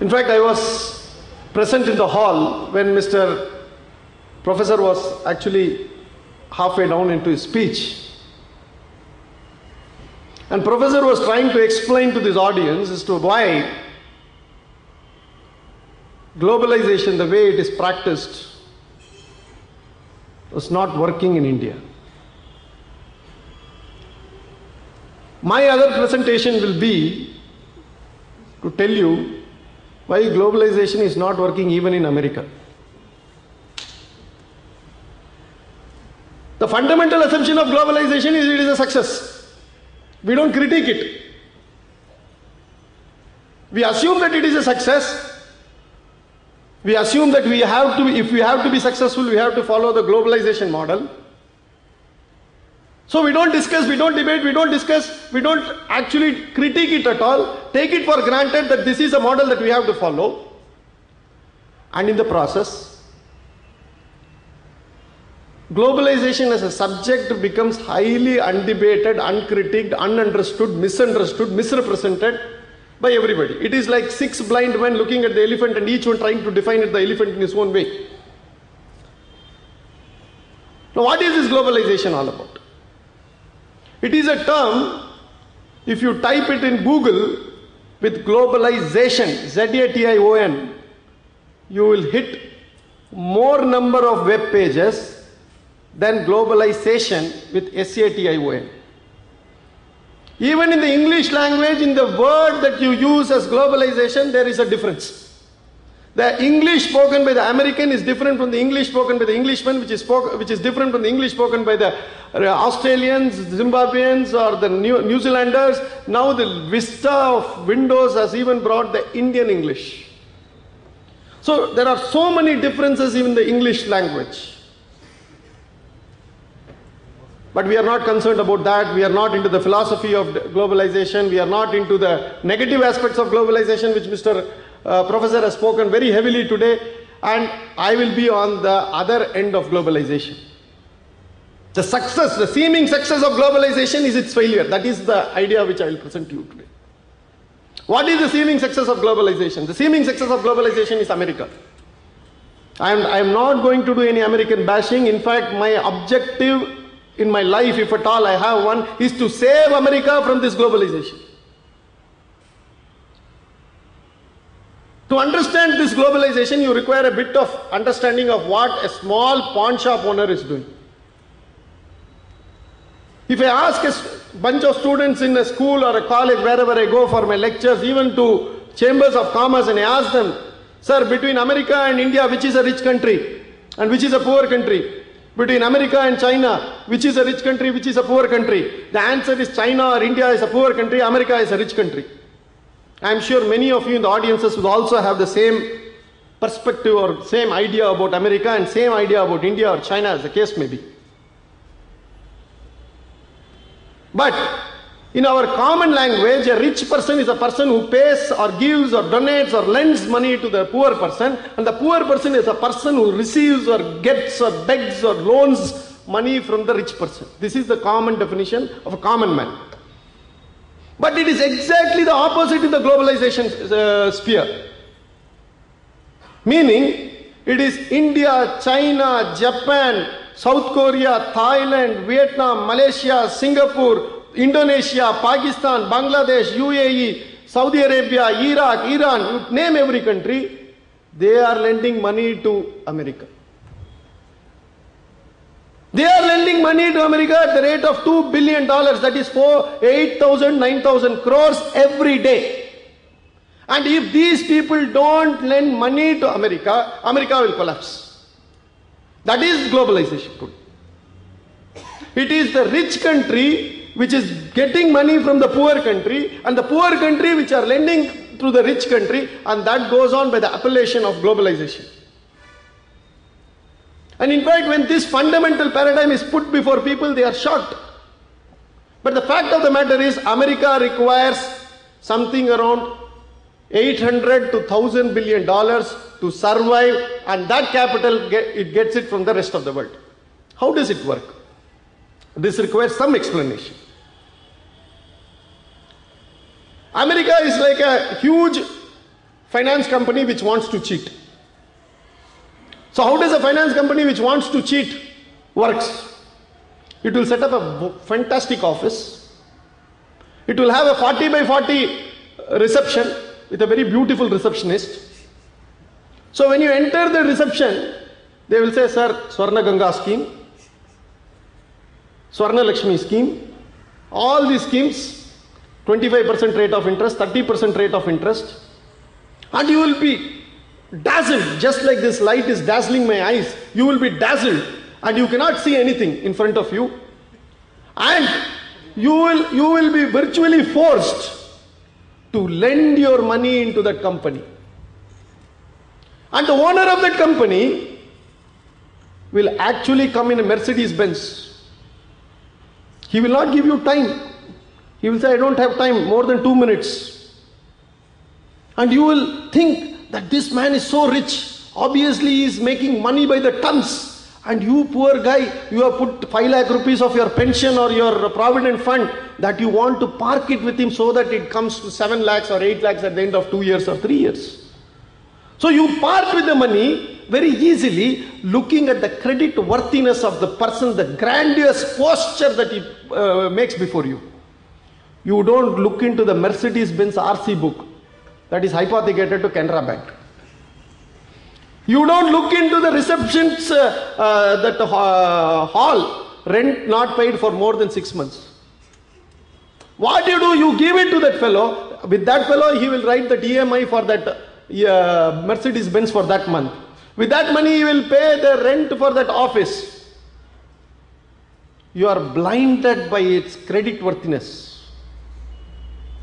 In fact, I was present in the hall when Mr. Professor was actually halfway down into his speech. And Professor was trying to explain to this audience as to why globalization, the way it is practiced, was not working in India. My other presentation will be to tell you why globalization is not working even in America. The fundamental assumption of globalization is it is a success. We don't critique it. We assume that it is a success. We assume that if we have to be successful, we have to follow the globalization model. So we don't discuss, we don't debate, we don't discuss, we don't actually critique it at all. Take it for granted that this is a model that we have to follow. And in the process, globalization as a subject becomes highly undebated, uncritiqued, ununderstood, misunderstood, misrepresented by everybody. It is like six blind men looking at the elephant and each one trying to define the elephant in his own way. Now, what is this globalization all about? It is a term, if you type it in Google with globalization, Z-A-T-I-O-N, you will hit more number of web pages than globalization with S-A-T-I-O-N. Even in the English language, in the word that you use as globalization, there is a difference. The English spoken by the American is different from the English spoken by the Englishman, which is different from the English spoken by the Australians, Zimbabweans, or the New Zealanders. Now the vista of windows has even brought the Indian English. So there are so many differences in the English language. But we are not concerned about that. We are not into the philosophy of globalization. We are not into the negative aspects of globalization, which Mr. Professor has spoken very heavily today. And I will be on the other end of globalization. The success, the seeming success of globalization is its failure. That is the idea which I will present to you today. What is the seeming success of globalization? The seeming success of globalization is America. I am not going to do any American bashing. In fact, my objective in my life, if at all I have one, is to save America from this globalization. To understand this globalization, you require a bit of understanding of what a small pawn shop owner is doing. If I ask a bunch of students in a school or a college, wherever I go for my lectures, even to chambers of commerce, and I ask them, sir, between America and India, which is a rich country and which is a poor country? Between America and China, which is a rich country, which is a poor country? The answer is China or India is a poor country, America is a rich country. I am sure many of you in the audiences will also have the same perspective or same idea about America and same idea about India or China, as the case may be. But in our common language, a rich person is a person who pays or gives or donates or lends money to the poor person, and the poor person is a person who receives or gets or begs or loans money from the rich person. This is the common definition of a common man. But it is exactly the opposite in the globalization sphere. Meaning, it is India, China, Japan, South Korea, Thailand, Vietnam, Malaysia, Singapore, Indonesia, Pakistan, Bangladesh, UAE, Saudi Arabia, Iraq, Iran, you name every country, they are lending money to America. They are lending money to America at the rate of $2 billion, that is 8,000, 9,000 crores every day. And if these people don't lend money to America, America will collapse. That is globalization today. It is the rich country which is getting money from the poor country, and the poor country which are lending to the rich country, and that goes on by the appellation of globalization. And in fact, when this fundamental paradigm is put before people, they are shocked. But the fact of the matter is, America requires something around $800 to $1,000 billion to survive, and that capital, it gets it from the rest of the world. How does it work? This requires some explanation. America is like a huge finance company which wants to cheat. So how does a finance company which wants to cheat works? It will set up a fantastic office. It will have a 40 by 40 reception with a very beautiful receptionist. So when you enter the reception, they will say, sir, Swarna Ganga scheme, Swarna Lakshmi scheme, all these schemes, 25% rate of interest, 30% rate of interest, and you will be dazzled, just like this light is dazzling my eyes. You will be dazzled and you cannot see anything in front of you, and you will be virtually forced to lend your money into that company. And the owner of that company will actually come in a Mercedes Benz. He will not give you time. He will say, I don't have time, more than 2 minutes. And you will think that this man is so rich. Obviously he is making money by the tons. And you poor guy, you have put 5 lakh rupees of your pension or your provident fund that you want to park it with him so that it comes to 7 lakhs or 8 lakhs at the end of 2 years or 3 years. So you part with the money very easily, looking at the credit worthiness of the person, the grandiose posture that he makes before you. You don't look into the Mercedes-Benz RC book that is hypothecated to Canara Bank. You don't look into the receptions hall, rent not paid for more than 6 months. What do? You give it to that fellow. With that fellow, he will write the EMI for that Mercedes-Benz for that month. With that money, he will pay the rent for that office. You are blinded by its credit worthiness.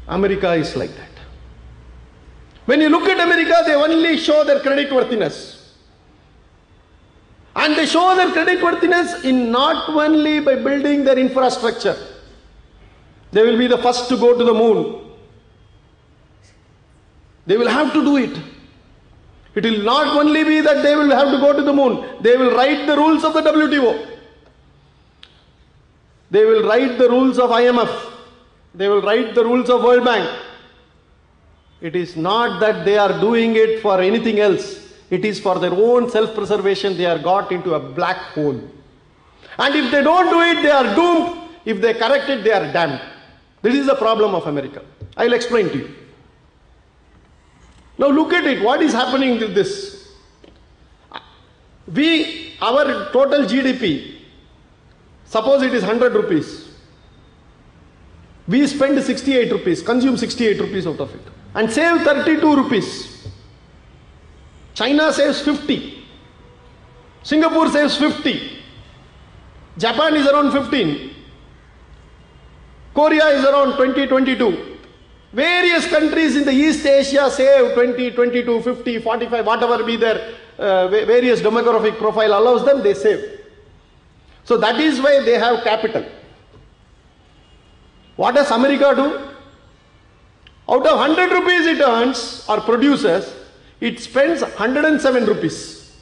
America is like that. When you look at America, they only show their credit worthiness. And they show their credit worthiness in not only by building their infrastructure. They will be the first to go to the moon. They will have to do it. It will not only be that they will have to go to the moon. They will write the rules of the WTO. They will write the rules of IMF. They will write the rules of World Bank. It is not that they are doing it for anything else. It is for their own self-preservation. They are got into a black hole. And if they don't do it, they are doomed. If they correct it, they are damned. This is the problem of America. I will explain to you. Now look at it. What is happening with this? Our total GDP, suppose it is 100 rupees. We spend 68 rupees, consume 68 rupees out of it, and save 32 rupees. China saves 50. Singapore saves 50. Japan is around 15. Korea is around 20, 22. Various countries in the East Asia save 20, 22, 50, 45, whatever be their various demographic profile allows them, they save. So that is why they have capital. What does America do? Out of 100 rupees it earns or produces, it spends 107 rupees.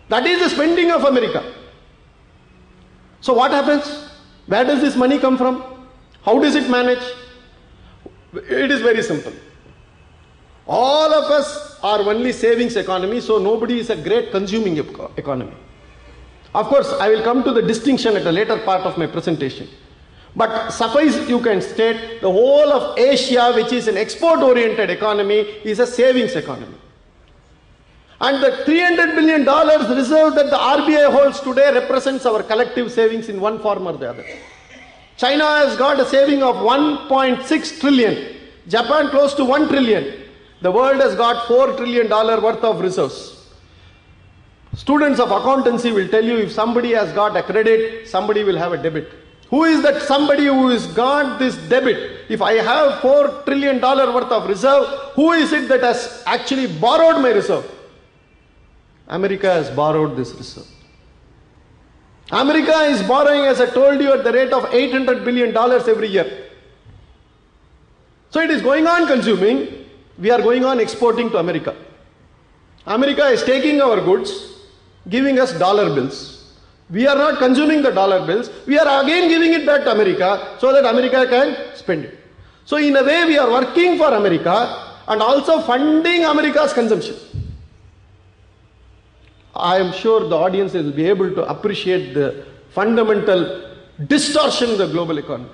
That is the spending of America. So what happens? Where does this money come from? How does it manage? It is very simple. All of us are only savings economy, so nobody is a great consuming economy. Of course, I will come to the distinction at a later part of my presentation. But suffice you can state, the whole of Asia, which is an export-oriented economy, is a savings economy. And the $300 billion reserve that the RBI holds today represents our collective savings in one form or the other. China has got a saving of 1.6 trillion. Japan close to 1 trillion. The world has got $4 trillion worth of reserves. Students of accountancy will tell you if somebody has got a credit, somebody will have a debit. Who is that somebody who has got this debit? If I have $4 trillion worth of reserve, who is it that has actually borrowed my reserve? America has borrowed this reserve. America is borrowing, as I told you, at the rate of $800 billion every year. So it is going on consuming, we are going on exporting to America. America is taking our goods, giving us dollar bills. We are not consuming the dollar bills, we are again giving it back to America so that America can spend it. So in a way we are working for America, and also funding America's consumption. I am sure the audience will be able to appreciate the fundamental distortion in the global economy.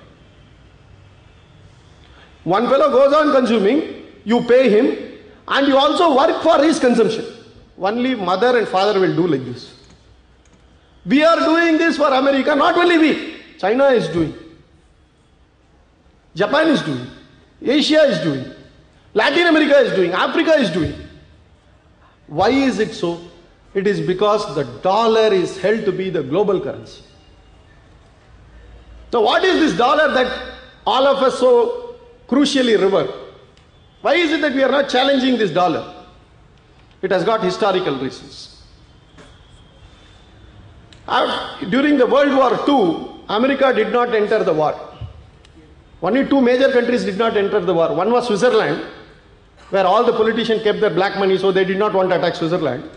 One fellow goes on consuming, you pay him, and you also work for his consumption. Only mother and father will do like this. We are doing this for America, not only we. China is doing. Japan is doing. Asia is doing. Latin America is doing. Africa is doing. Why is it so? It is because the dollar is held to be the global currency. So what is this dollar that all of us so crucially revere? Why is it that we are not challenging this dollar? It has got historical reasons. During the World War II, America did not enter the war. Only two major countries did not enter the war. One was Switzerland, where all the politicians kept their black money, so they did not want to attack Switzerland.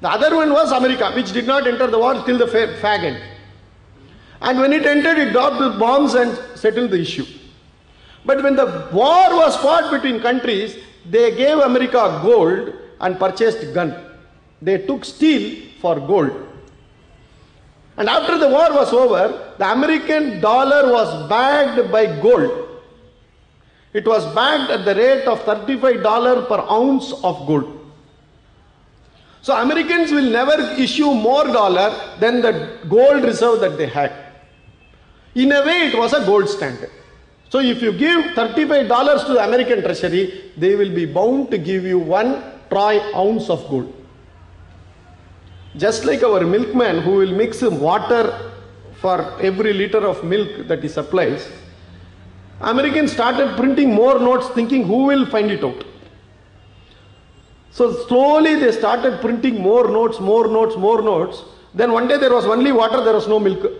The other one was America, which did not enter the war till the fag end. And when it entered, it dropped the bombs and settled the issue. But when the war was fought between countries, they gave America gold and purchased gun. They took steel for gold. And after the war was over, the American dollar was backed by gold. It was backed at the rate of $35 per ounce of gold. So Americans will never issue more dollar than the gold reserve that they had. In a way, it was a gold standard. So if you give $35 to the American treasury, they will be bound to give you 1 troy ounce of gold. Just like our milkman who will mix water for every liter of milk that he supplies, Americans started printing more notes thinking who will find it out. So slowly they started printing more notes, more notes, more notes. Then one day there was only water, there was no milk.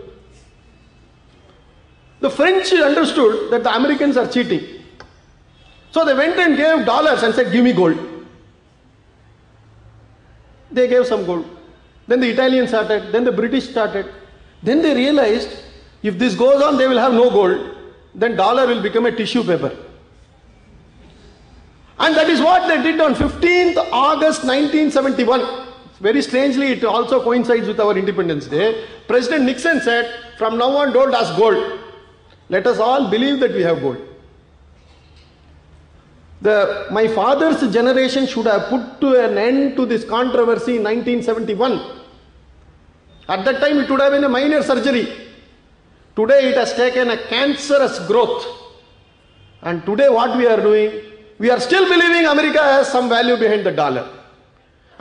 The French understood that the Americans are cheating. So they went and gave dollars and said, give me gold. They gave some gold. Then the Italians started, then the British started. Then they realized, if this goes on, they will have no gold. Then dollar will become a tissue paper. And that is what they did on 15th August 1971. Very strangely, it also coincides with our Independence Day. President Nixon said, from now on, don't ask gold. Let us all believe that we have gold. My father's generation should have put an end to this controversy in 1971. At that time, it would have been a minor surgery. Today, it has taken a cancerous growth. And today, what we are doing, we are still believing America has some value behind the dollar.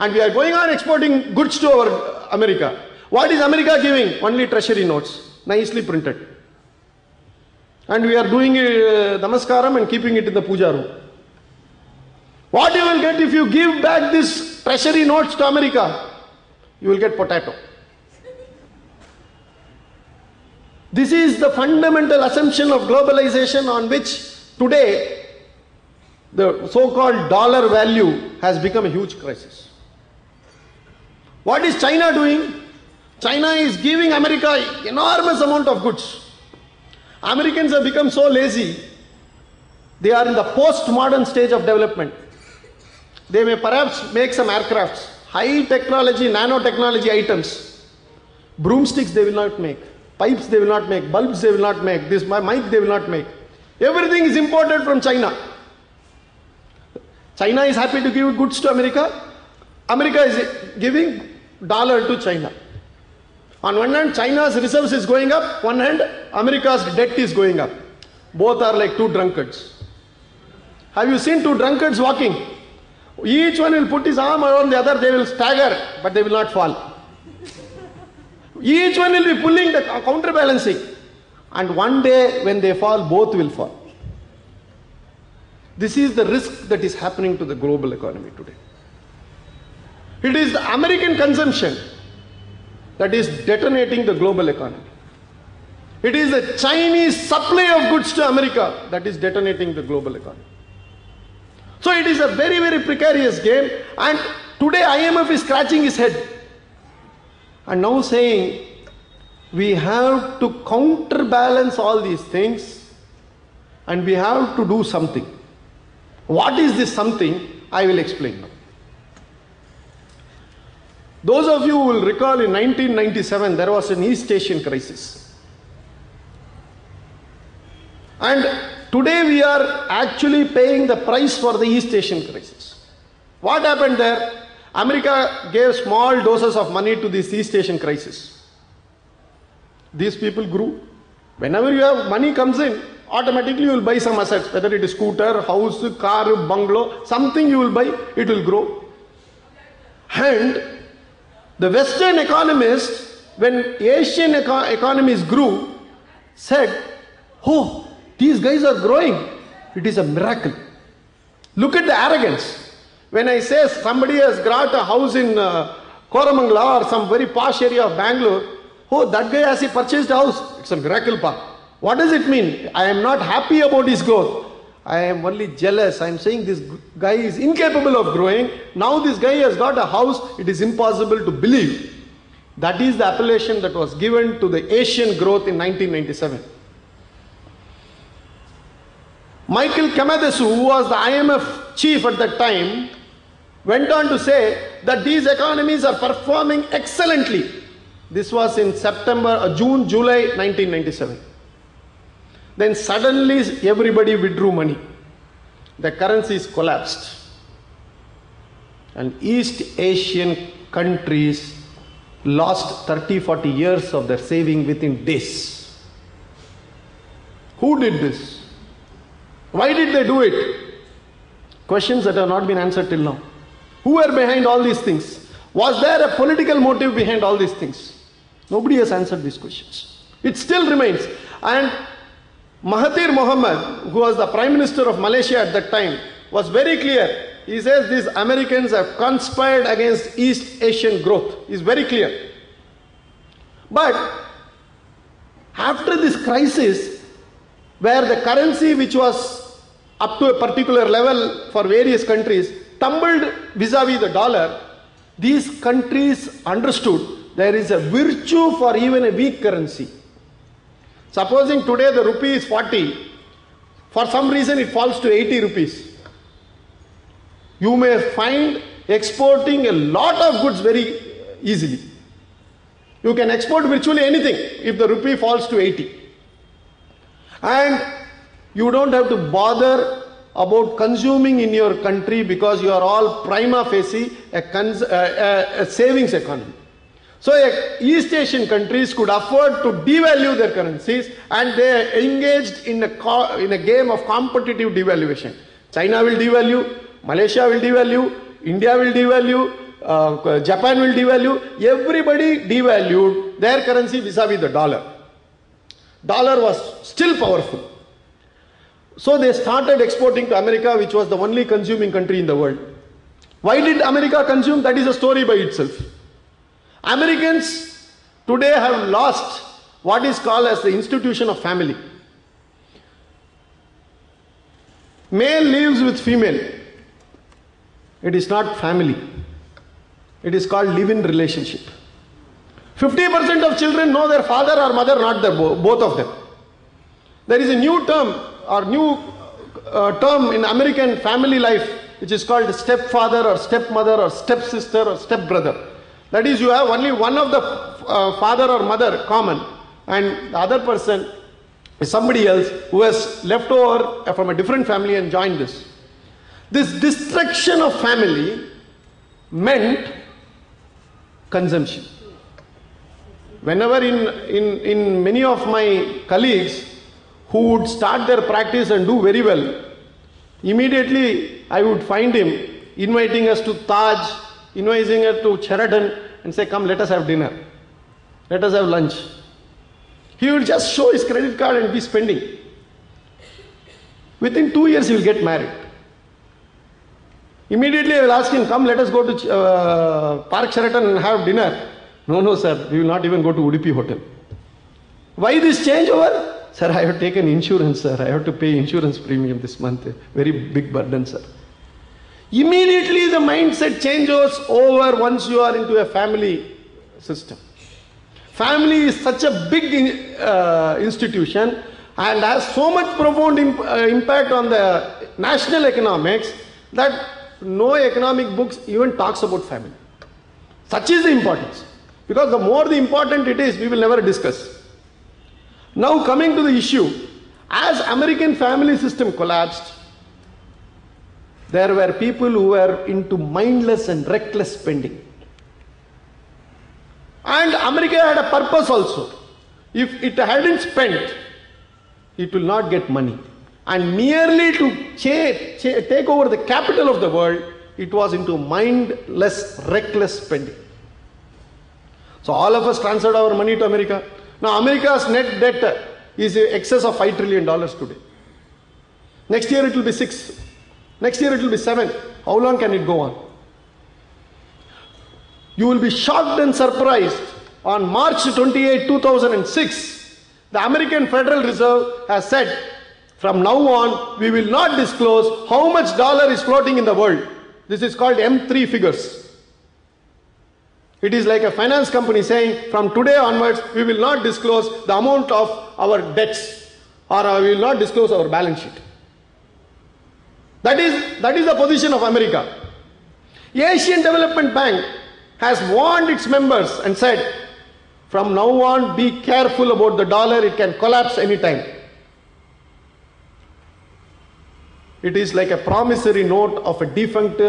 And we are going on exporting goods to our America. What is America giving? Only treasury notes, nicely printed. And we are doing namaskaram and keeping it in the puja room. What you will get if you give back these treasury notes to America? You will get potato. This is the fundamental assumption of globalization on which today the so-called dollar value has become a huge crisis. What is China doing? China is giving America enormous amount of goods. Americans have become so lazy, they are in the post-modern stage of development. They may perhaps make some aircrafts, high technology, nanotechnology items. Broomsticks they will not make, pipes they will not make, bulbs they will not make, this mic they will not make. Everything is imported from China. China is happy to give goods to America. America is giving dollar to China. On one hand, China's reserves is going up. One hand, America's debt is going up. Both are like two drunkards. Have you seen two drunkards walking? Each one will put his arm around the other. They will stagger, but they will not fall. Each one will be pulling the counterbalancing. And one day, when they fall, both will fall. This is the risk that is happening to the global economy today. It is the American consumption that is detonating the global economy. It is the Chinese supply of goods to America that is detonating the global economy. So it is a very, very precarious game, and today IMF is scratching his head and now saying we have to counterbalance all these things and we have to do something. What is this something? I will explain now. Those of you who will recall in 1997 there was an East Asian crisis. And today we are actually paying the price for the East Asian crisis. What happened there? America gave small doses of money to this East Asian crisis. These people grew. Whenever you have money comes in, automatically you will buy some assets, whether it is scooter, house, car, bungalow, something you will buy, it will grow. And the Western economists, when Asian economies grew, said, oh, these guys are growing. It is a miracle. Look at the arrogance. When I say somebody has got a house in Koramangala or some very posh area of Bangalore, oh, that guy has he purchased a house. It's a miracle, pa. What does it mean? I am not happy about his growth. I am only jealous. I am saying this guy is incapable of growing. Now this guy has got a house. It is impossible to believe. That is the appellation that was given to the Asian growth in 1997. Michael Kamadesu, who was the IMF chief at that time, went on to say that these economies are performing excellently. This was in June, July 1997. Then suddenly everybody withdrew money. The currencies collapsed. And East Asian countries lost 30-40 years of their saving within days. Who did this? Why did they do it? Questions that have not been answered till now. Who were behind all these things? Was there a political motive behind all these things? Nobody has answered these questions. It still remains. And Mahathir Mohamad, who was the Prime Minister of Malaysia at that time, was very clear. He says these Americans have conspired against East Asian growth. He's very clear. But after this crisis, where the currency which was up to a particular level for various countries tumbled vis-a-vis the dollar, these countries understood there is a virtue for even a weak currency. Supposing today the rupee is 40, for some reason it falls to 80 rupees. You may find exporting a lot of goods very easily. You can export virtually anything if the rupee falls to 80. And you don't have to bother about consuming in your country because you are all prima facie a savings economy. So East Asian countries could afford to devalue their currencies, and they engaged in a game of competitive devaluation. China will devalue, Malaysia will devalue, India will devalue, Japan will devalue. Everybody devalued their currency vis-a-vis the dollar. Dollar was still powerful. So they started exporting to America, which was the only consuming country in the world. Why did America consume? That is a story by itself. Americans today have lost what is called as the institution of family. Male lives with female. It is not family. It is called live-in relationship. 50% of children know their father or mother, not both of them. There is a new term in American family life which is called stepfather or stepmother or stepsister or stepbrother. That is, you have only one of the father or mother common, and the other person is somebody else who has left over from a different family and joined this. This destruction of family meant consumption. Whenever in many of my colleagues who would start their practice and do very well, immediately I would find him inviting us to Taj, inviting us to Sheraton, and say, come, let us have dinner. Let us have lunch. He will just show his credit card and be spending. Within 2 years, he will get married. Immediately, I will ask him, come, let us go to Park Sheraton and have dinner. No, sir, we will not even go to Udupi Hotel. Why this changeover? Sir, I have taken insurance, sir. I have to pay insurance premium this month. Very big burden, sir. Immediately the mindset changes over once you are into a family system. Family is such a big institution and has so much profound impact on the national economics that no economic books even talks about famine. Such is the importance. Because the more the important it is, we will never discuss. Now coming to the issue, as American family system collapsed, there were people who were into mindless and reckless spending. And America had a purpose also. If it hadn't spent, it will not get money. And merely to take over the capital of the world, it was into mindless, reckless spending. So all of us transferred our money to America. Now America's net debt is in excess of $5 trillion today. Next year it will be 6. Next year it will be 7. How long can it go on? You will be shocked and surprised. On March 28, 2006, the American Federal Reserve has said, from now on, we will not disclose how much dollar is floating in the world. This is called M3 figures. It is like a finance company saying, from today onwards, we will not disclose the amount of our debts, or we will not disclose our balance sheet. That is the position of America. Asian Development Bank has warned its members and said, from now on, be careful about the dollar, it can collapse anytime. It is like a promissory note of a defunct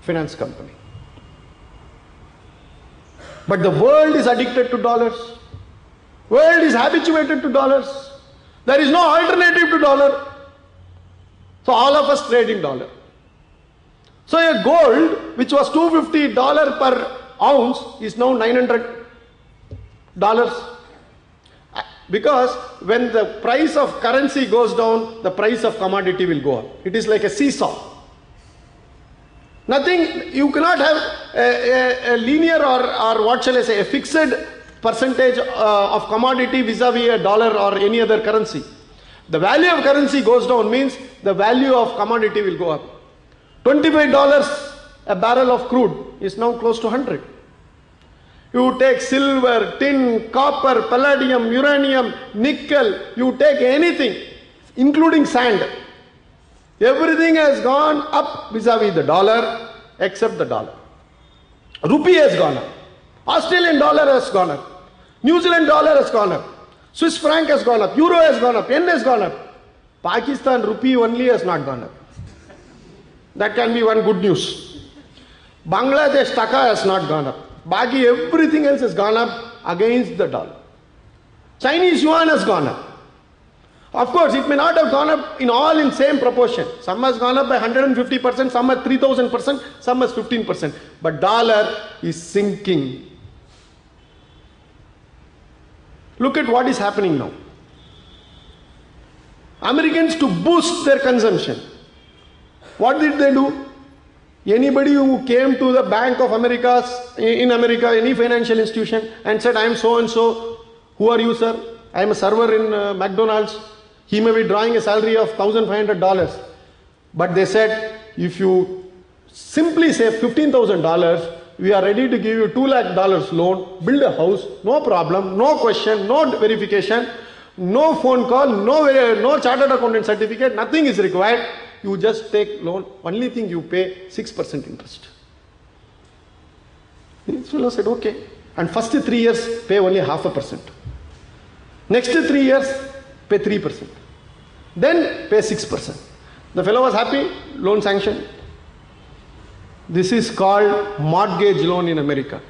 finance company. But the world is addicted to dollars. World is habituated to dollars. There is no alternative to dollar. So all of us trade in dollar. So a gold which was $250 per ounce is now $900. Because when the price of currency goes down, the price of commodity will go up. It is like a seesaw. Nothing, you cannot have a linear or what shall I say, a fixed percentage of commodity vis-a-vis a dollar or any other currency. The value of currency goes down means the value of commodity will go up. $25 a barrel of crude is now close to 100. You take silver, tin, copper, palladium, uranium, nickel, you take anything, including sand. Everything has gone up vis-a-vis the dollar, except the dollar. Rupee has gone up. Australian dollar has gone up. New Zealand dollar has gone up. Swiss franc has gone up. Euro has gone up. Yen has gone up. Pakistan rupee only has not gone up. That can be one good news. Bangladesh taka has not gone up. Baki, everything else has gone up against the dollar. Chinese yuan has gone up. Of course, it may not have gone up in same proportion. Some has gone up by 150%, some at 3000%, some has 15%. But dollar is sinking. Look at what is happening now. Americans, to boost their consumption, what did they do? Anybody who came to the Bank of America, in America, any financial institution, and said, I am so and so, who are you, sir? I am a server in McDonald's. He may be drawing a salary of $1,500. But they said, if you simply say $15,000, we are ready to give you $2 lakh loan, build a house, no problem, no question, no verification, no phone call, no chartered accountant certificate, nothing is required. You just take loan, only thing you pay 6% interest. This fellow said, okay. And first 3 years, pay only 0.5%. Next 3 years, pay 3%. Then pay 6%. The fellow was happy, loan sanctioned. This is called mortgage loan in America.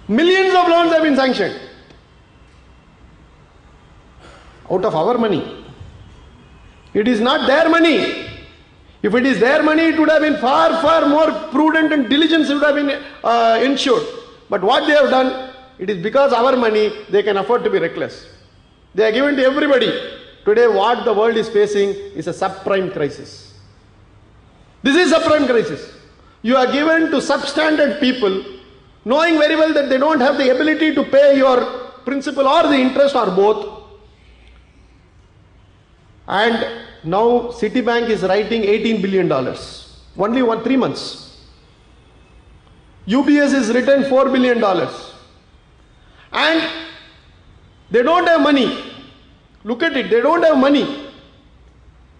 Millions of loans have been sanctioned. Out of our money. It is not their money. If it is their money, it would have been far, far more prudent and diligence would have been ensured. But what they have done, it is because our money, they can afford to be reckless. They are given to everybody. Today, what the world is facing is a subprime crisis. This is subprime crisis. You are given to substandard people, knowing very well that they don't have the ability to pay your principal or the interest or both. And now Citibank is writing $18 billion. Only 3 months. UBS is written $4 billion. And they don't have money. Look at it, they don't have money.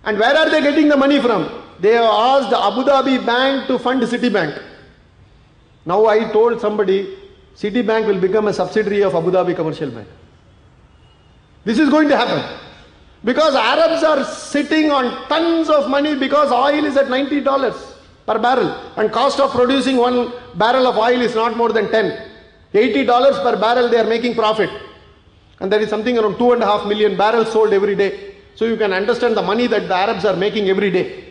And where are they getting the money from? They have asked the Abu Dhabi bank to fund Citibank. Now I told somebody, Citibank will become a subsidiary of Abu Dhabi Commercial Bank. This is going to happen. Because Arabs are sitting on tons of money because oil is at $90 per barrel. And cost of producing one barrel of oil is not more than 10. $80 per barrel they are making profit. And there is something around 2.5 million barrels sold every day. So you can understand the money that the Arabs are making every day.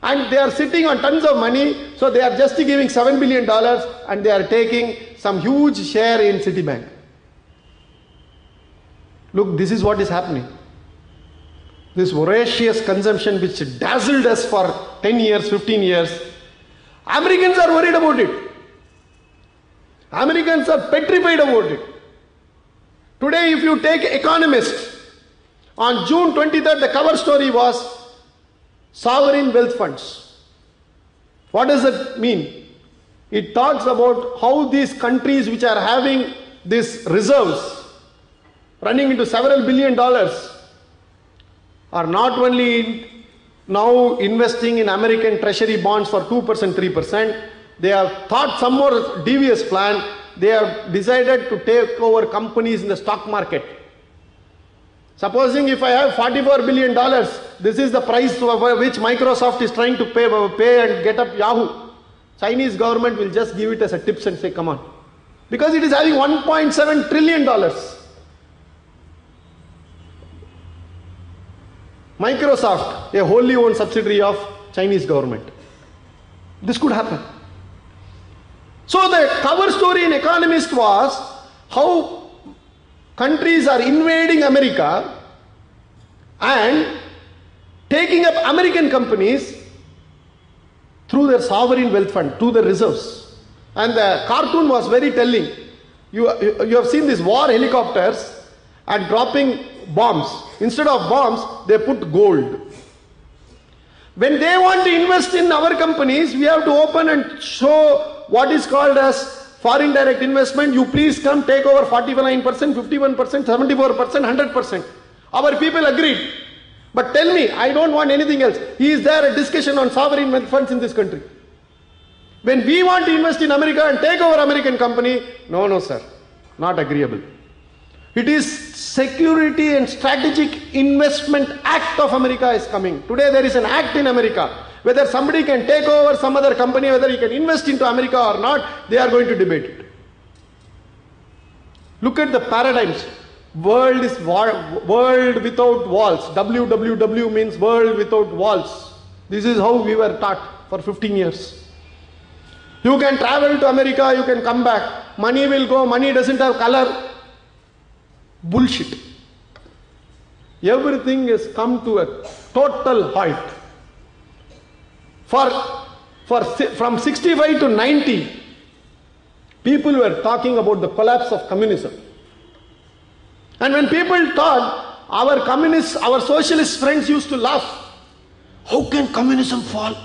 And they are sitting on tons of money, so they are just giving $7 billion and they are taking some huge share in Citibank. Look, this is what is happening. This voracious consumption which dazzled us for 10 years, 15 years, Americans are worried about it. Americans are petrified about it. Today, if you take Economist, on June 23rd, the cover story was sovereign wealth funds. What does that mean? It talks about how these countries which are having these reserves running into several $billion are not only now investing in American treasury bonds for 2%, 3%, they have thought some more devious plan. They have decided to take over companies in the stock market. Supposing if I have $44 billion, this is the price which Microsoft is trying to pay and get up Yahoo. Chinese government will just give it as a tips and say, come on. Because it is having $1.7 trillion. Microsoft, a wholly owned subsidiary of Chinese government. This could happen. So the cover story in Economist was how countries are invading America and taking up American companies through their sovereign wealth fund, through the reserves. And the cartoon was very telling. You have seen these war helicopters and dropping bombs. Instead of bombs, they put gold. When they want to invest in our companies, we have to open and show what is called as foreign direct investment. You please come take over 49%, 51%, 74%, 100%. Our people agreed. But tell me, I don't want anything else. Is there a discussion on sovereign wealth funds in this country? When we want to invest in America and take over American company, no sir, not agreeable. It is Security and Strategic Investment Act of America is coming. Today there is an act in America. Whether somebody can take over some other company, whether he can invest into America or not, they are going to debate it. Look at the paradigms. World is world without walls. WWW means world without walls. This is how we were taught for 15 years. You can travel to America, you can come back. Money will go, money doesn't have color. Bullshit. Everything has come to a total halt. From 65 to 90, people were talking about the collapse of communism. And when people thought, our socialist friends used to laugh. How can communism fall?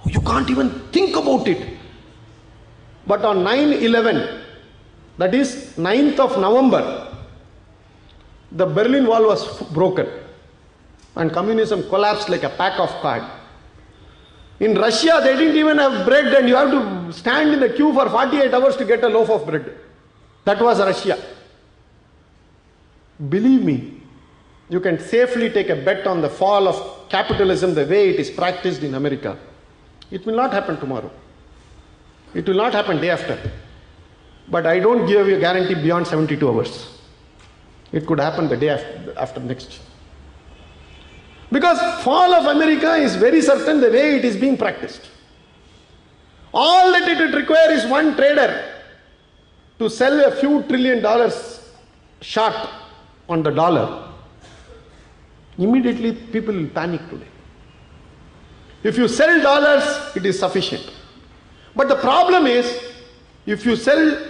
You can't even think about it. But on 9/11, that is 9th of November, the Berlin Wall was broken and communism collapsed like a pack of cards. In Russia, they didn't even have bread and you have to stand in the queue for 48 hours to get a loaf of bread. That was Russia. Believe me, you can safely take a bet on the fall of capitalism the way it is practiced in America. It will not happen tomorrow. It will not happen day after. But I don't give you a guarantee beyond 72 hours. It could happen the day after next. Because fall of America is very certain the way it is being practiced. All that it would require is one trader to sell a few $1 trillion short on the dollar. Immediately people will panic today. If you sell dollars, it is sufficient. But the problem is, if you sell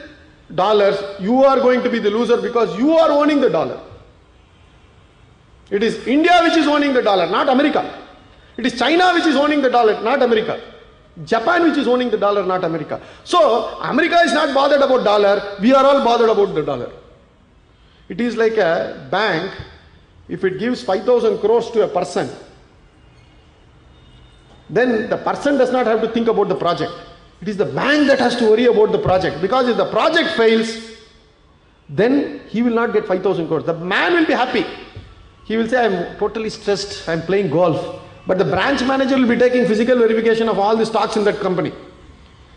dollars, you are going to be the loser because you are owning the dollar. It is India which is owning the dollar, not America. It is China which is owning the dollar, not America. Japan which is owning the dollar, not America. So, America is not bothered about dollar, we are all bothered about the dollar. It is like a bank, if it gives 5,000 crores to a person, then the person does not have to think about the project. It is the bank that has to worry about the project, because if the project fails, then he will not get 5,000 crores. The man will be happy. He will say, I am totally stressed, I am playing golf. But the branch manager will be taking physical verification of all the stocks in that company.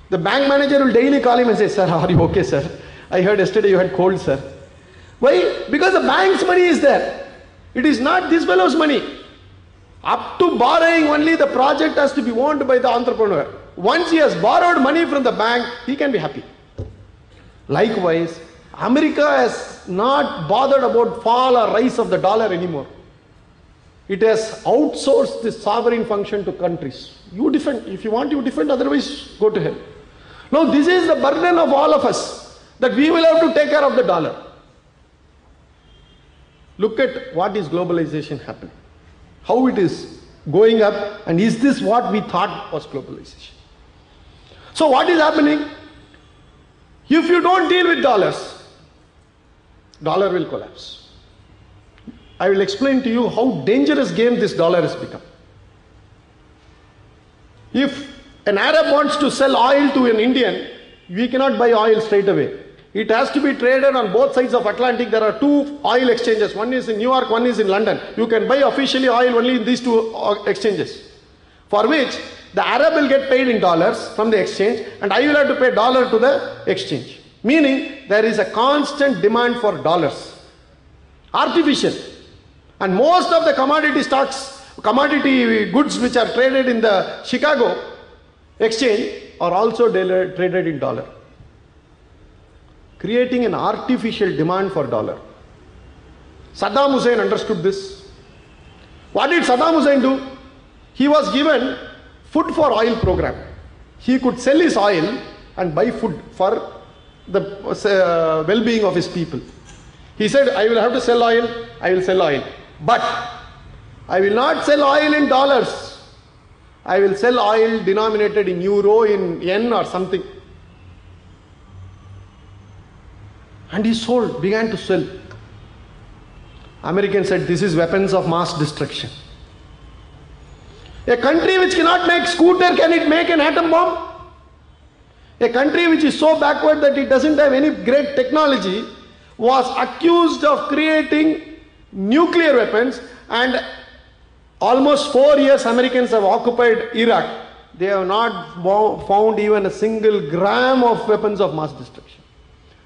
The bank manager will daily call him and say, sir, are you okay, sir? I heard yesterday you had cold, sir. Why? Because the bank's money is there. It is not this fellow's money. Up to borrowing only, the project has to be owned by the entrepreneur. Once he has borrowed money from the bank, he can be happy. Likewise, America has not bothered about fall or rise of the dollar anymore. It has outsourced this sovereign function to countries. You defend. If you want, you defend. Otherwise, go to hell. Now, this is the burden of all of us, that we will have to take care of the dollar. Look at what is globalization happening. How it is going up, and is this what we thought was globalization? So what is happening? If you don't deal with dollars, dollar will collapse. I will explain to you how dangerous game this dollar has become. If an Arab wants to sell oil to an Indian, we cannot buy oil straight away. It has to be traded on both sides of Atlantic. There are two oil exchanges. One is in New York, one is in London. You can buy officially oil only in these two exchanges. For which the Arab will get paid in dollars from the exchange, and I will have to pay dollar to the exchange. Meaning there is a constant demand for dollars. Artificial. And most of the commodity stocks, commodity goods which are traded in the Chicago exchange are also traded in dollar, creating an artificial demand for dollar. Saddam Hussein understood this. What did Saddam Hussein do? He was given food for oil program. He could sell his oil and buy food for the well-being of his people. He said, I will have to sell oil, I will sell oil. But I will not sell oil in dollars. I will sell oil denominated in euro, in yen or something. And he sold, began to sell. Americans said, this is weapons of mass destruction. A country which cannot make scooter, can it make an atom bomb? A country which is so backward that it doesn't have any great technology was accused of creating nuclear weapons, and almost 4 years Americans have occupied Iraq. They have not found even a single gram of weapons of mass destruction.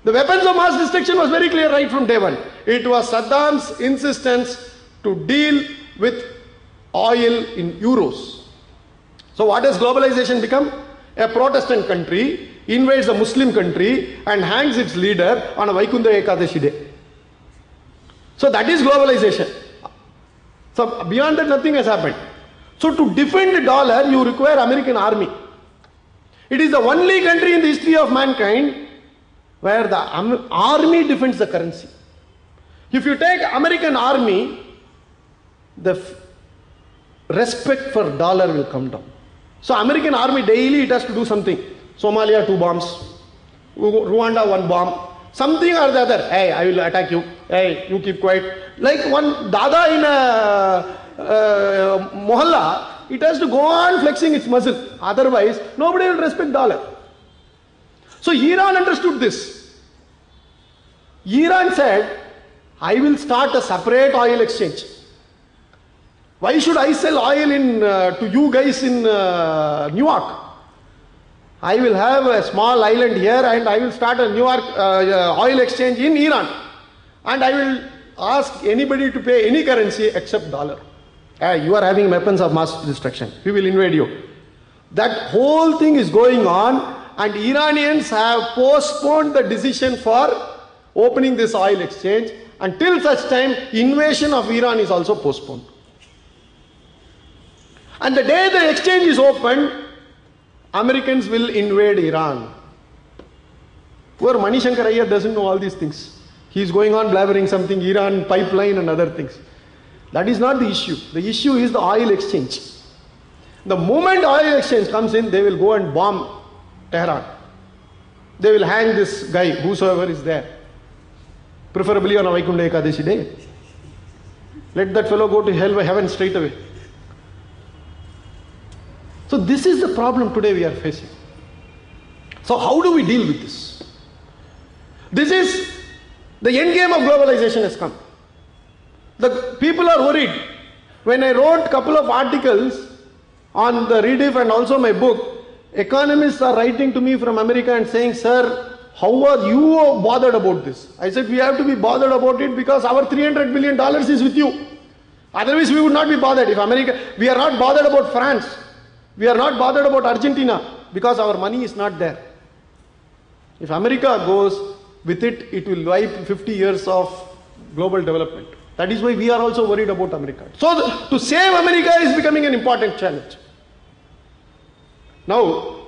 The weapons of mass destruction was very clear right from day one. It was Saddam's insistence to deal with oil in euros. So what has globalization become? A Protestant country invades a Muslim country and hangs its leader on a Vaikundha Ekadashi day. So that is globalization. So beyond that, nothing has happened. So to defend the dollar, you require American army. It is the only country in the history of mankind where the army defends the currency. If you take American army, the respect for dollar will come down. So American army daily it has to do something. Somalia 2 bombs, Rwanda 1 bomb, something or the other. Hey, I will attack you. Hey, you keep quiet. Like one dada in a mohalla, it has to go on flexing its muscle. Otherwise, nobody will respect dollar. So Iran understood this. Iran said, I will start a separate oil exchange. Why should I sell oil to you guys in New York? I will have a small island here and I will start a New York oil exchange in Iran. And I will ask anybody to pay any currency except dollar. You are having weapons of mass destruction. We will invade you. That whole thing is going on, and Iranians have postponed the decision for opening this oil exchange until such time invasion of Iran is also postponed. And the day the exchange is opened, Americans will invade Iran. Poor Mani Shankar Iyer doesn't know all these things. He is going on blabbering something, Iran pipeline and other things. That is not the issue. The issue is the oil exchange. The moment oil exchange comes in, they will go and bomb Tehran. They will hang this guy, whosoever is there. Preferably on a Vaikundha Ekadashi day. Let that fellow go to hell by heaven straight away. So this is the problem today we are facing. So how do we deal with this? This is the end game of globalization has come. The people are worried. When I wrote a couple of articles on the Rediff and also my book, economists are writing to me from America and saying, sir, how are you bothered about this? I said, we have to be bothered about it because our $300 billion is with you. Otherwise we would not be bothered. If America, we are not bothered about France. We are not bothered about Argentina because our money is not there. If America goes with it, it will wipe 50 years of global development. That is why we are also worried about America. So to save America is becoming an important challenge. Now,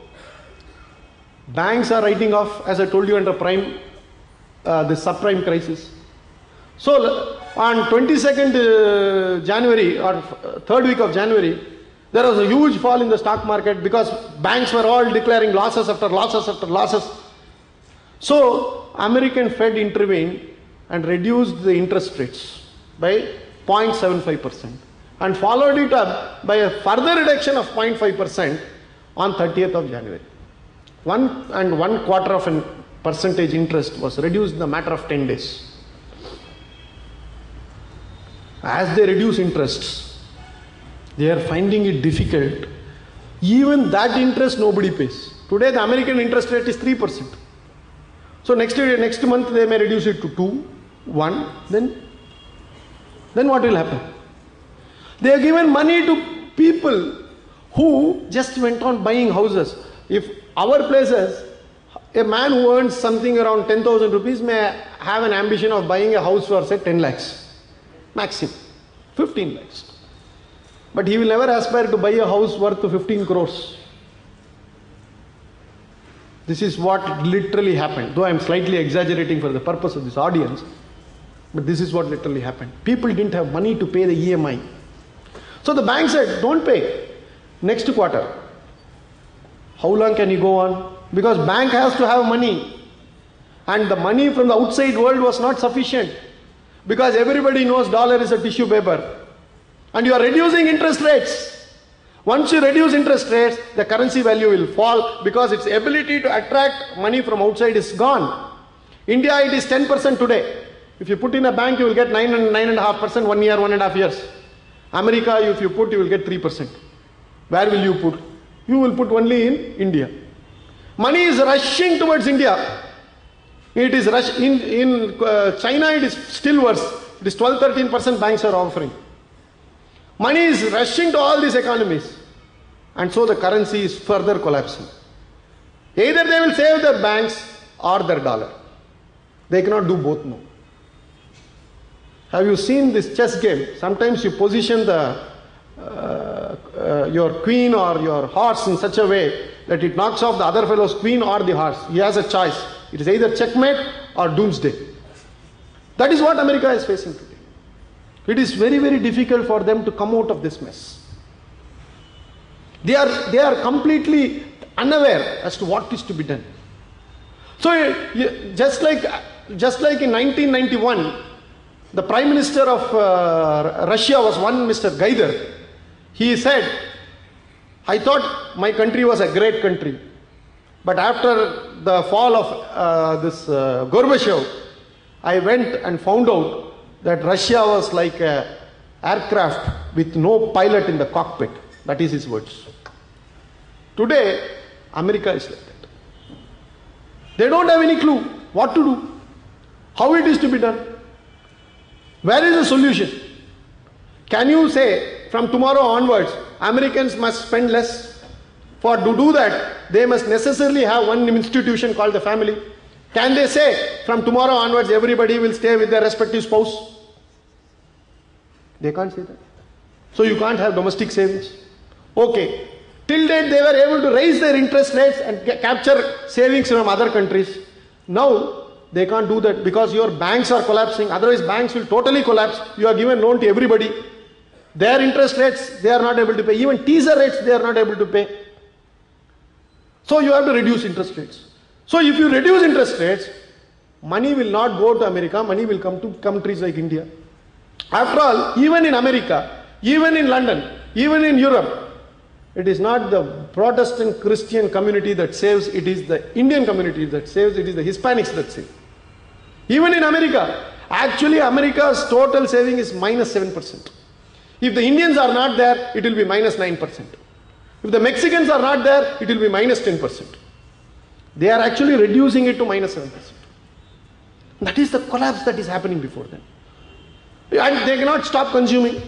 banks are writing off, as I told you, under the subprime crisis. So on 22nd January or third week of January, there was a huge fall in the stock market because banks were all declaring losses after losses after losses. So American Fed intervened and reduced the interest rates by 0.75% and followed it up by a further reduction of 0.5% on 30th of January. 1.25% interest was reduced in a matter of 10 days. As they reduce interests, they are finding it difficult. Even that interest nobody pays. Today the American interest rate is 3%. So next month they may reduce it to 2, 1, then what will happen? They have given money to people who just went on buying houses. If our places, a man who earns something around 10,000 rupees may have an ambition of buying a house for say 10 lakhs. Maximum 15 lakhs. But he will never aspire to buy a house worth 15 crores. This is what literally happened. Though I am slightly exaggerating for the purpose of this audience, but this is what literally happened. People didn't have money to pay the EMI. So the bank said, don't pay. Next quarter. How long can you go on? Because bank has to have money. And the money from the outside world was not sufficient. Because everybody knows dollar is a tissue paper. And you are reducing interest rates. Once you reduce interest rates, the currency value will fall because its ability to attract money from outside is gone. India, it is 10% today. If you put in a bank, you will get 9.5% 1 year, 1.5 years. America, if you put, you will get 3%. Where will you put? You will put only in India. Money is rushing towards India. It is in China, it is still worse. It is 12-13% banks are offering. Money is rushing to all these economies. And so the currency is further collapsing. Either they will save their banks or their dollar. They cannot do both now. Have you seen this chess game? Sometimes you position your queen or your horse in such a way that it knocks off the other fellow's queen or the horse. He has a choice. It is either checkmate or doomsday. That is what America is facing today. It is very, very difficult for them to come out of this mess. They are completely unaware as to what is to be done. So just like in 1991, the Prime Minister of Russia was one Mr. Gaider. He said, I thought my country was a great country. But after the fall of this Gorbachev, I went and found out that Russia was like an aircraft with no pilot in the cockpit. That is his words. Today, America is like that. They don't have any clue what to do, how it is to be done. Where is the solution? Can you say from tomorrow onwards, Americans must spend less? To do that, they must necessarily have one institution called the family. Can they say from tomorrow onwards everybody will stay with their respective spouse? They can't say that. So you can't have domestic savings. Okay. Till date they were able to raise their interest rates and capture savings from other countries. Now they can't do that because your banks are collapsing. Otherwise banks will totally collapse. You are given loan to everybody. Their interest rates they are not able to pay. Even teaser rates they are not able to pay. So you have to reduce interest rates. So if you reduce interest rates, money will not go to America, money will come to countries like India. After all, even in America, even in London, even in Europe, It is not the Protestant Christian community that saves, it is the Indian community that saves, it is the Hispanics that save. Even in America, actually America's total saving is minus 7%. If the Indians are not there, it will be minus 9%. If the Mexicans are not there, it will be minus 10%. They are actually reducing it to minus 7%. That is the collapse that is happening before them. And they cannot stop consuming.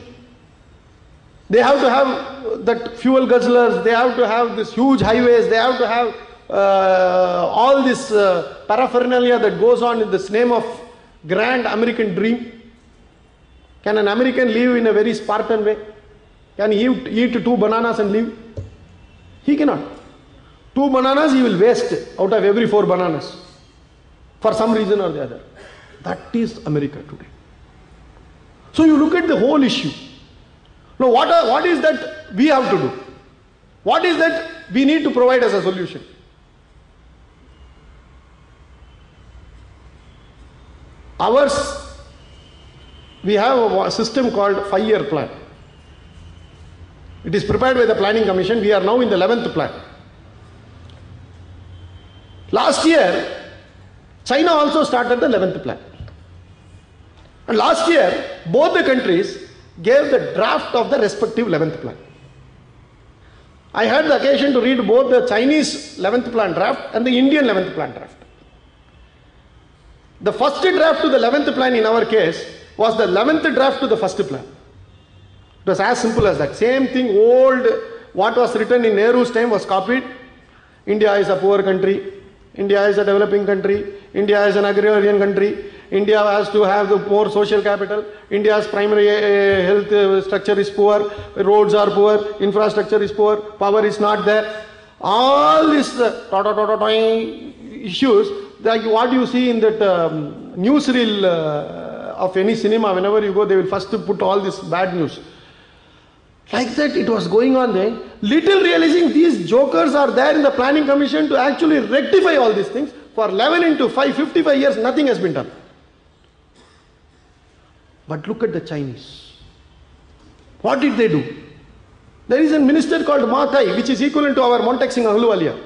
They have to have that fuel guzzlers, they have to have these huge highways, they have to have all this paraphernalia that goes on in this name of grand American dream. Can an American live in a very Spartan way? Can he eat 2 bananas and live? He cannot. 2 bananas he will waste out of every 4 bananas for some reason or the other. That is America today. So you look at the whole issue. Now what is that we have to do? What is that we need to provide as a solution? Ours, we have a system called 5-year plan. It is prepared by the Planning Commission. We are now in the 11th plan. Last year, China also started the 11th plan. And last year, both the countries gave the draft of the respective 11th plan. I had the occasion to read both the Chinese 11th plan draft and the Indian 11th plan draft. The first draft to the 11th plan in our case was the 11th draft to the first plan. It was as simple as that. Same thing, old, what was written in Nehru's time was copied. India is a poor country. India is a developing country. India is an agrarian country. India has to have the more social capital. India's primary health structure is poor. Roads are poor. Infrastructure is poor. Power is not there. All these issues, like what you see in that newsreel of any cinema, whenever you go, they will first put all this bad news. Like that it was going on then. Little realizing these jokers are there in the Planning Commission to actually rectify all these things. For 11 into 5, 55 years, nothing has been done. But look at the Chinese. What did they do? There is a minister called Ma Kai, which is equivalent to our Montek Singh Ahluwalia.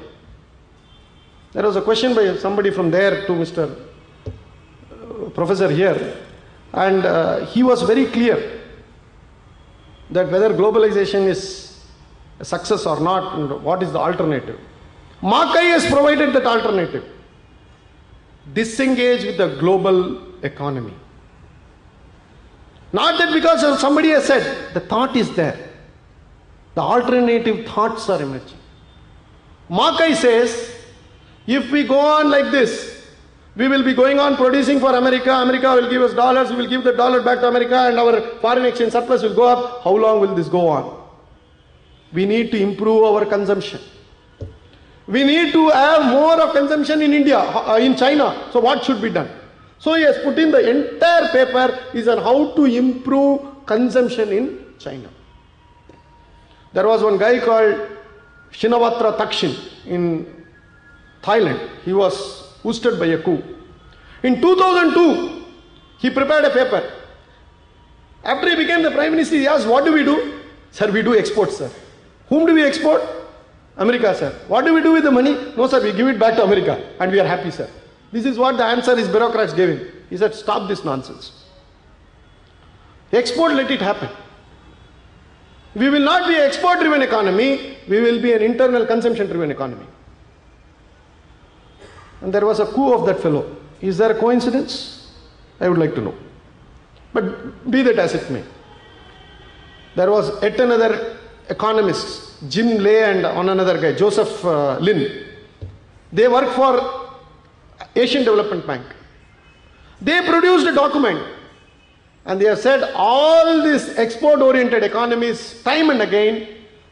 There was a question by somebody from there to Mr. Professor here, and he was very clear that whether globalization is a success or not, and what is the alternative. Ma Kai has provided that alternative. Disengage with the global economy. Not that because somebody has said, the thought is there. The alternative thoughts are emerging. Ma Kai says, if we go on like this, we will be going on producing for America. America will give us dollars. We will give the dollar back to America and our foreign exchange surplus will go up. How long will this go on? We need to improve our consumption. We need to have more of consumption in India, in China. So what should be done? So he has put in the entire paper is on how to improve consumption in China. There was one guy called Shinawatra Thaksin in Thailand. He was ousted by a coup. In 2002, he prepared a paper. After he became the Prime Minister, he asked, what do we do? Sir, we do exports, sir. Whom do we export? America, sir. What do we do with the money? No, sir, we give it back to America and we are happy, sir. This is what the answer his bureaucrats gave him. He said, stop this nonsense. Export, let it happen. We will not be an export-driven economy. We will be an internal consumption-driven economy. And there was a coup of that fellow. Is there a coincidence? I would like to know. But be that as it may. There was yet another economist, Jim Lay and on another guy, Joseph Lin. They work for Asian Development Bank. They produced a document and they have said all these export-oriented economies time and again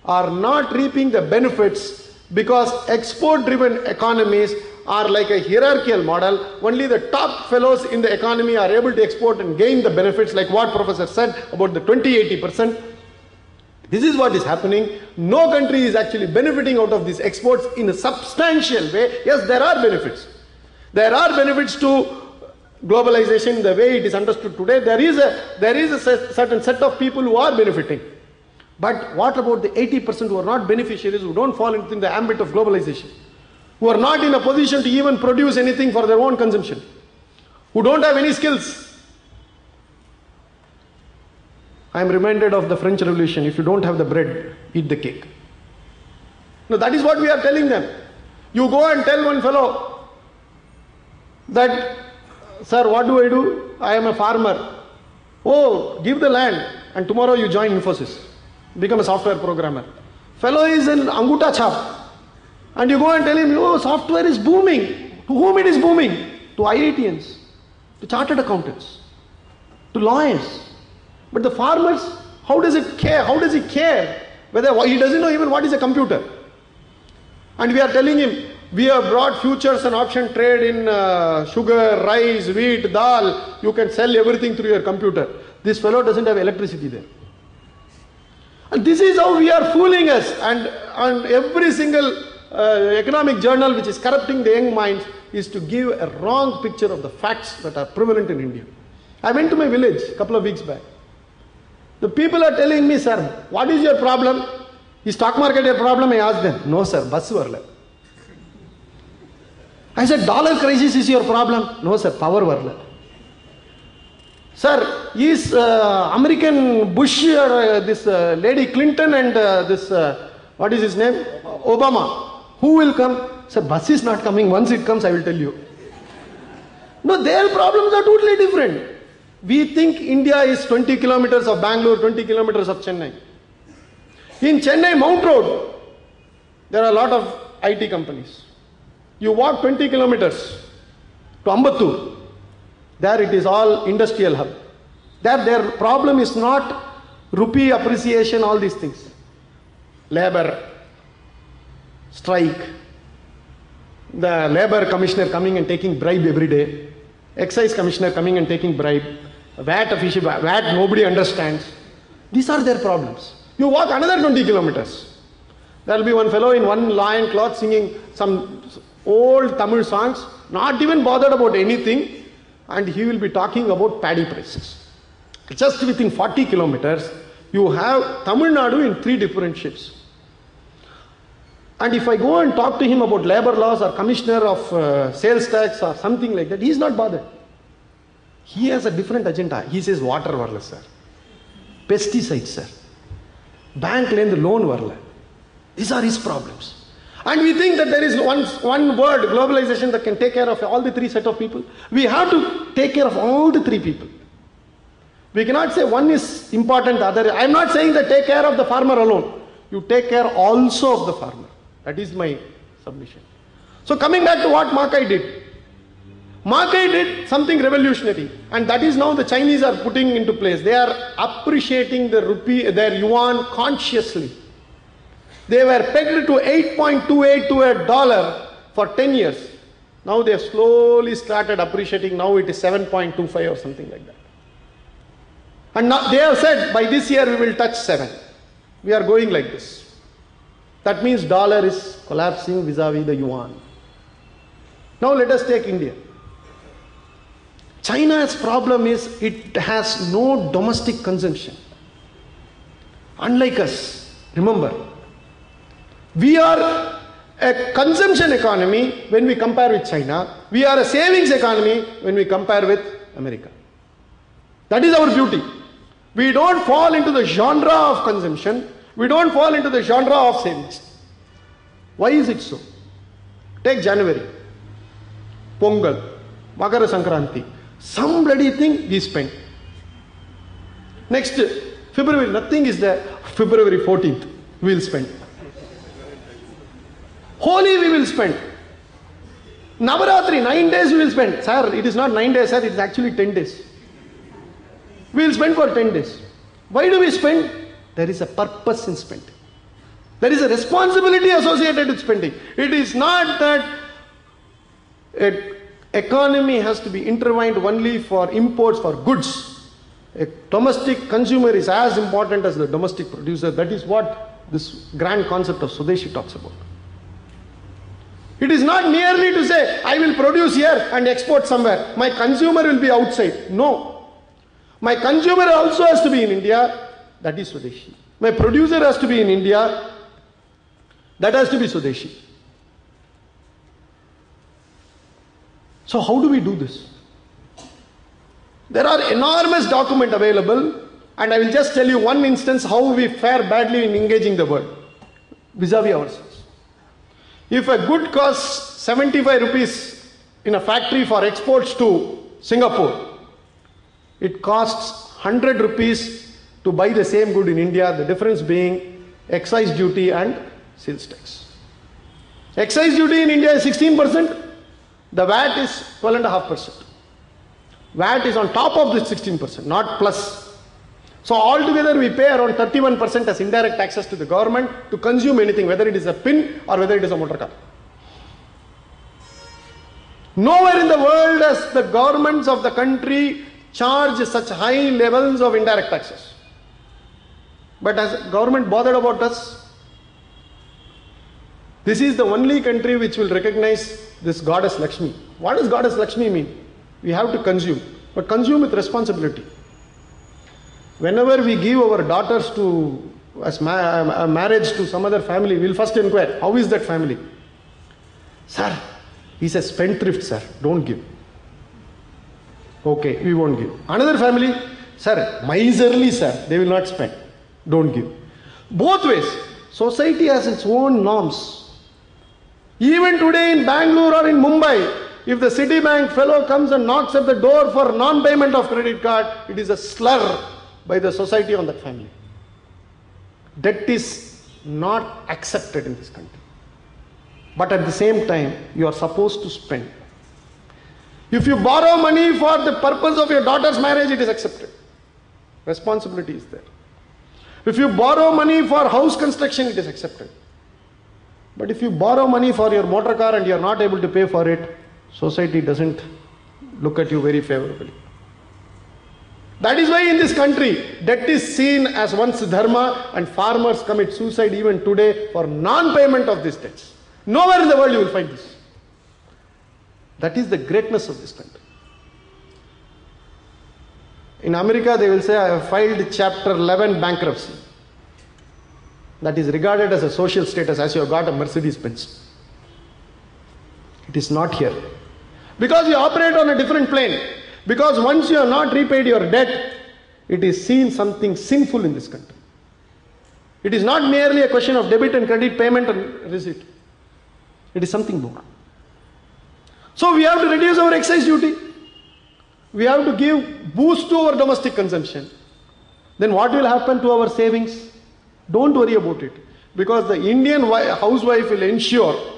are not reaping the benefits because export-driven economies are like a hierarchical model. Only the top fellows in the economy are able to export and gain the benefits, like what Professor said about the 20-80%. This is what is happening. No country is actually benefiting out of these exports in a substantial way. Yes, there are benefits. There are benefits to globalization the way it is understood today. There is a certain set of people who are benefiting. But what about the 80% who are not beneficiaries, who don't fall into the ambit of globalization, who are not in a position to even produce anything for their own consumption, who don't have any skills? I am reminded of the French Revolution. If you don't have the bread, eat the cake. No, that is what we are telling them. You go and tell one fellow that, sir, what do I do? I am a farmer. Oh, give the land and tomorrow you join Infosys. Become a software programmer. Fellow is an Anguta chap. And you go and tell him, oh, software is booming. To whom it is booming? To IITians, to chartered accountants, to lawyers. But the farmers, how does it care? How does he care? Whether he doesn't know even what is a computer. And we are telling him, we have brought futures and option trade in sugar, rice, wheat, dal. You can sell everything through your computer. This fellow doesn't have electricity there. And this is how we are fooling us. And every single economic journal which is corrupting the young minds is to give a wrong picture of the facts that are prevalent in India. I went to my village a couple of weeks back. The people are telling me, sir, what is your problem? Is stock market your problem? I asked them. No, sir, bus varla. I said, dollar crisis is your problem? No, sir, power varla. Sir, is American Bush or this lady Clinton and this, what is his name? Obama. Who will come? Sir, bus is not coming. Once it comes, I will tell you. No, their problems are totally different. We think India is 20 kilometers of Bangalore, 20 kilometers of Chennai. In Chennai Mount Road, there are a lot of IT companies. You walk 20 kilometers to Ambattur. There it is all industrial hub. There their problem is not rupee appreciation, all these things. Labor, strike, the labor commissioner coming and taking bribe every day, excise commissioner coming and taking bribe, VAT official, VAT nobody understands. These are their problems. You walk another 20 kilometers. There will be one fellow in one lion cloth singing some old Tamil songs, not even bothered about anything, and he will be talking about paddy prices. Just within 40 kilometers, you have Tamil Nadu in 3 different shapes. And if I go and talk to him about labor laws or commissioner of sales tax or something like that, he is not bothered. He has a different agenda. He says water varla, sir. Pesticides, sir. Bank lend loan varla. These are his problems. And we think that there is one word, globalization, that can take care of all the 3 set of people. We have to take care of all the 3 people. We cannot say one is important, the other. I am not saying that take care of the farmer alone. You take care also of the farmer. That is my submission. So coming back to what Makai did. Makai did something revolutionary, and that is now the Chinese are putting into place. They are appreciating the rupee, their yuan consciously. They were pegged to 8.28 to a dollar for 10 years. Now they have slowly started appreciating. Now it is 7.25 or something like that. And now they have said by this year we will touch 7. We are going like this. That means dollar is collapsing vis-a-vis the yuan. Now let us take India. China's problem is it has no domestic consumption. Unlike us, remember, we are a consumption economy when we compare with China. We are a savings economy when we compare with America. That is our beauty. We don't fall into the genre of consumption. We don't fall into the genre of savings. Why is it so? Take January, Pongal, Makara Sankranti. Some bloody thing we spend. Next, February, nothing is there. February 14th, we will spend. Holi we will spend. Navaratri, 9 days we will spend. Sir, it is not 9 days, sir, it is actually 10 days. We will spend for 10 days. Why do we spend? There is a purpose in spending. There is a responsibility associated with spending. It is not that an economy has to be intertwined only for imports for goods. A domestic consumer is as important as the domestic producer. That is what this grand concept of Swadeshi talks about. It is not merely to say, I will produce here and export somewhere. My consumer will be outside. No. My consumer also has to be in India. That is Swadeshi. My producer has to be in India. That has to be Swadeshi. So how do we do this? There are enormous documents available, and I will just tell you one instance how we fare badly in engaging the world vis-a-vis ourselves. If a good costs 75 rupees in a factory for exports to Singapore, it costs 100 rupees to buy the same good in India, the difference being excise duty and sales tax. Excise duty in India is 16%, the VAT is 12.5%. VAT is on top of this 16%, not plus. So altogether we pay around 31% as indirect taxes to the government to consume anything, whether it is a pin or whether it is a motor car. Nowhere in the world does the governments of the country charge such high levels of indirect taxes. But has government bothered about us? This is the only country which will recognize this goddess Lakshmi. What does goddess Lakshmi mean? We have to consume, but consume with responsibility. Whenever we give our daughters to as marriage to some other family, we'll first inquire, how is that family? Sir, he's a spendthrift, sir, don't give. Okay, we won't give. Another family, sir, miserly, sir, they will not spend. Don't give. Both ways. Society has its own norms. Even today in Bangalore or in Mumbai, if the Citibank fellow comes and knocks at the door for non-payment of credit card, it is a slur by the society on that family. Debt is not accepted in this country. But at the same time, you are supposed to spend. If you borrow money for the purpose of your daughter's marriage, it is accepted. Responsibility is there. If you borrow money for house construction, it is accepted. But if you borrow money for your motor car and you are not able to pay for it, society doesn't look at you very favorably. That is why in this country, debt is seen as one's dharma, and farmers commit suicide even today for non-payment of these debts. Nowhere in the world you will find this. That is the greatness of this country. In America, they will say, I have filed Chapter 11 bankruptcy. That is regarded as a social status, as you have got a Mercedes Benz. It is not here. Because you operate on a different plane. Because once you have not repaid your debt, it is seen something sinful in this country. It is not merely a question of debit and credit, payment and receipt. It is something more. So we have to reduce our excise duty. We have to give boost to our domestic consumption. Then what will happen to our savings? Don't worry about it. Because the Indian housewife will ensure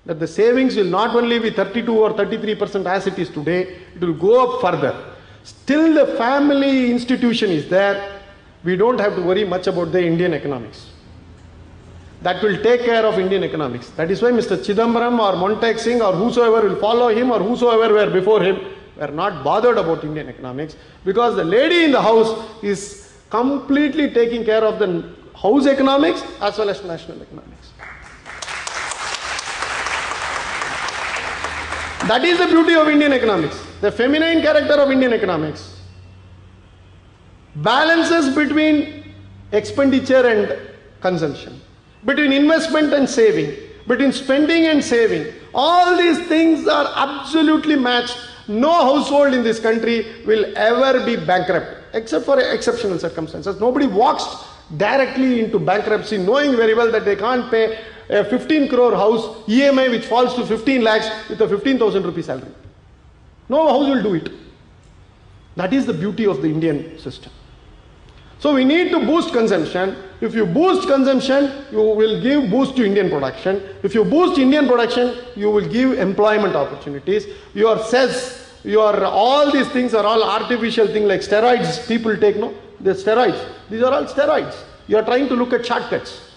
that the savings will not only be 32 or 33% as it is today, it will go up further. Still the family institution is there. We don't have to worry much about the Indian economics. That will take care of Indian economics. That is why Mr. Chidambaram or Montek Singh or whosoever will follow him or whosoever were before him were not bothered about Indian economics, because the lady in the house is completely taking care of the house economics as well as national economics. That is the beauty of Indian economics. The feminine character of Indian economics balances between expenditure and consumption, between investment and saving, between spending and saving. All these things are absolutely matched. No household in this country will ever be bankrupt, except for exceptional circumstances. Nobody walks directly into bankruptcy knowing very well that they can't pay a 15 crore house EMI which falls to 15 lakhs with a 15,000 rupee salary. No house will do it. That is the beauty of the Indian system. So we need to boost consumption. If you boost consumption, you will give boost to Indian production. If you boost Indian production, you will give employment opportunities. Your cess, all these things are all artificial things like steroids people take, no? The steroids. These are all steroids. You are trying to look at shortcuts.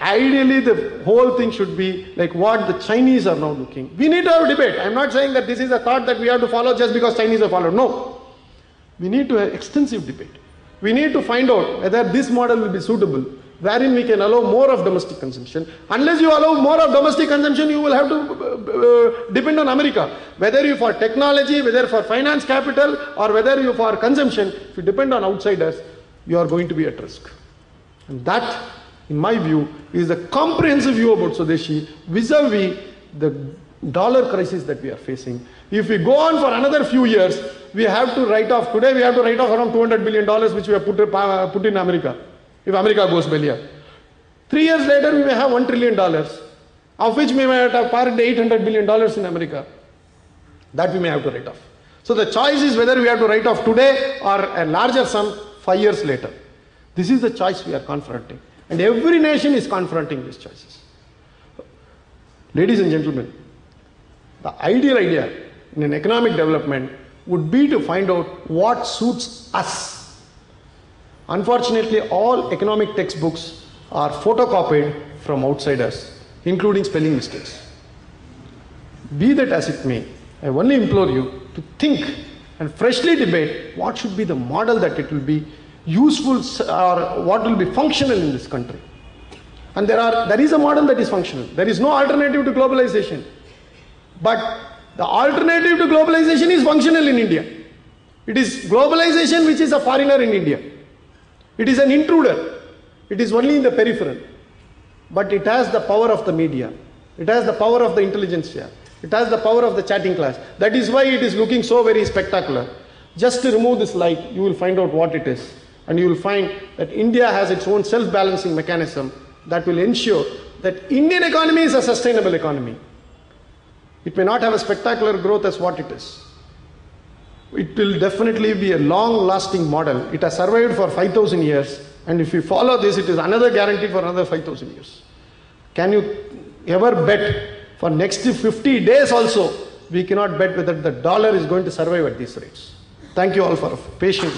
Ideally, the whole thing should be like what the Chinese are now looking. We need to have a debate. I'm not saying that this is a thought that we have to follow just because Chinese have followed. No. We need to have extensive debate. We need to find out whether this model will be suitable, wherein we can allow more of domestic consumption. Unless you allow more of domestic consumption, you will have to depend on America. Whether you for technology, whether for finance capital, or whether you for consumption, if you depend on outsiders, you are going to be at risk. And that, in my view, is a comprehensive view about Swadeshi vis-a-vis the dollar crisis that we are facing. If we go on for another few years, we have to write off, today we have to write off around $200 billion which we have put in America, if America goes belly up. 3 years later, we may have $1 trillion, of which we may have parked $800 billion in America. That we may have to write off. So the choice is whether we have to write off today or a larger sum 5 years later. This is the choice we are confronting. And every nation is confronting these choices. Ladies and gentlemen, the ideal idea in an economic development would be to find out what suits us. Unfortunately, all economic textbooks are photocopied from outsiders, including spelling mistakes. Be that as it may, I only implore you to think and freshly debate what should be the model that it will be useful or what will be functional in this country. And there is a model that is functional. There is no alternative to globalization. But the alternative to globalization is functional in India. It is globalization which is a foreigner in India. It is an intruder. It is only in the peripheral. But it has the power of the media. It has the power of the intelligence sphere. It has the power of the chatting class. That is why it is looking so very spectacular. Just to remove this light, you will find out what it is. And you will find that India has its own self-balancing mechanism that will ensure that Indian economy is a sustainable economy. It may not have a spectacular growth as what it is. It will definitely be a long-lasting model. It has survived for 5,000 years. And if we follow this, it is another guarantee for another 5,000 years. Can you ever bet for next 50 days also, we cannot bet whether the dollar is going to survive at these rates. Thank you all for patience.